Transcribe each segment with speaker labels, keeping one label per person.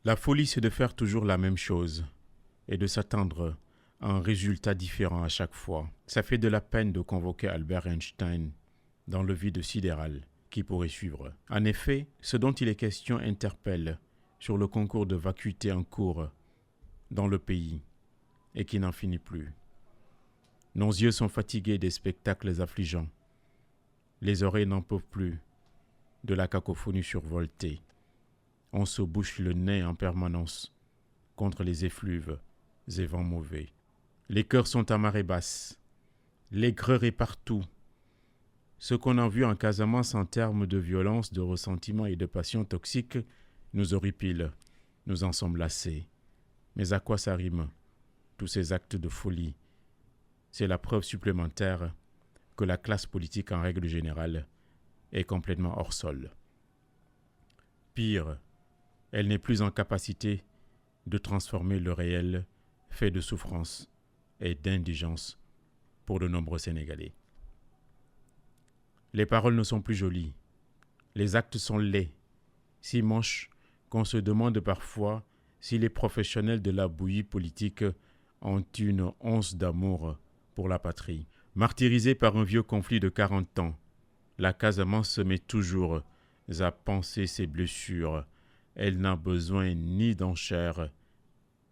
Speaker 1: La folie, c'est de faire toujours la même chose et de s'attendre à un résultat différent à chaque fois. Ça fait de la peine de convoquer Albert Einstein dans le vide sidéral qui pourrait suivre. En effet, ce dont il est question interpelle sur le concours de vacuité en cours dans le pays et qui n'en finit plus. Nos yeux sont fatigués des spectacles affligeants. Les oreilles n'en peuvent plus de la cacophonie survoltée. On se bouche le nez en permanence contre les effluves et vents mauvais. Les cœurs sont à marée basse. L'aigreur est partout. Ce qu'on a vu en Casamance en termes de violence, de ressentiment et de passion toxique nous horripile. Nous en sommes lassés. Mais à quoi ça rime, tous ces actes de folie? C'est la preuve supplémentaire que la classe politique en règle générale est complètement hors sol. Pire, elle n'est plus en capacité de transformer le réel fait de souffrance et d'indigence pour de nombreux Sénégalais. Les paroles ne sont plus jolies, les actes sont laids, si moches qu'on se demande parfois si les professionnels de la bouillie politique ont une once d'amour pour la patrie. Martyrisée par un vieux conflit de 40 ans, la Casamance se met toujours à panser ses blessures. Elle n'a besoin ni d'enchères,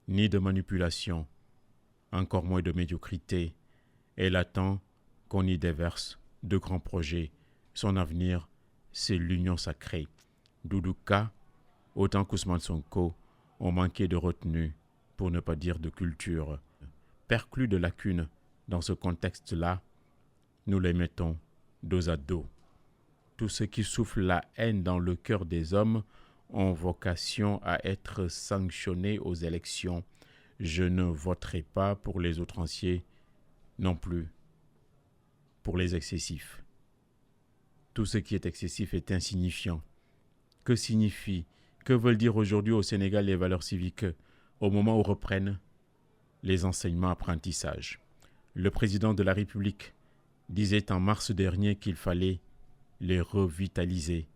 Speaker 1: ni de manipulation, encore moins de médiocrité. Elle attend qu'on y déverse de grands projets. Son avenir, c'est l'union sacrée. Doudou Ka, autant qu'Ousmane Sonko, ont manqué de retenue, pour ne pas dire de culture. Perclus de lacunes dans ce contexte-là, nous les mettons dos à dos. Tous ceux qui soufflent la haine dans le cœur des hommes ont vocation à être sanctionnés aux élections. Je ne voterai pas pour les outranciers, non plus pour les excessifs. Tout ce qui est excessif est insignifiant. Que signifie, que veulent dire aujourd'hui au Sénégal les valeurs civiques au moment où reprennent les enseignements apprentissages? Le président de la République disait en mars dernier qu'il fallait les revitaliser.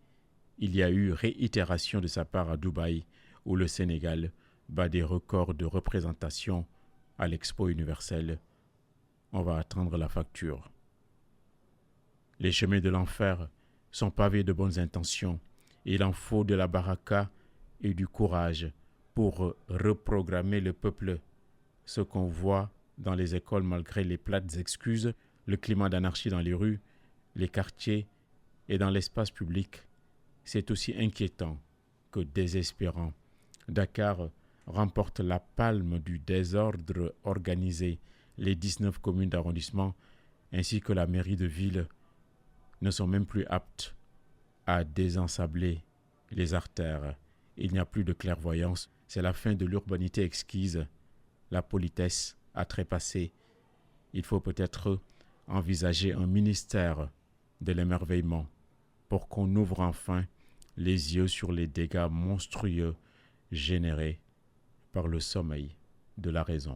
Speaker 1: Il y a eu réitération de sa part à Dubaï, où le Sénégal bat des records de représentation à l'Expo universelle. On va attendre la facture. Les chemins de l'enfer sont pavés de bonnes intentions. Il en faut de la baraka et du courage pour reprogrammer le peuple. Ce qu'on voit dans les écoles malgré les plates excuses, le climat d'anarchie dans les rues, les quartiers et dans l'espace public, c'est aussi inquiétant que désespérant. Dakar remporte la palme du désordre organisé. Les 19 communes d'arrondissement ainsi que la mairie de ville ne sont même plus aptes à désensabler les artères. Il n'y a plus de clairvoyance. C'est la fin de l'urbanité exquise. La politesse a trépassé. Il faut peut-être envisager un ministère de l'émerveillement pour qu'on ouvre enfin les yeux sur les dégâts monstrueux générés par le sommeil de la raison.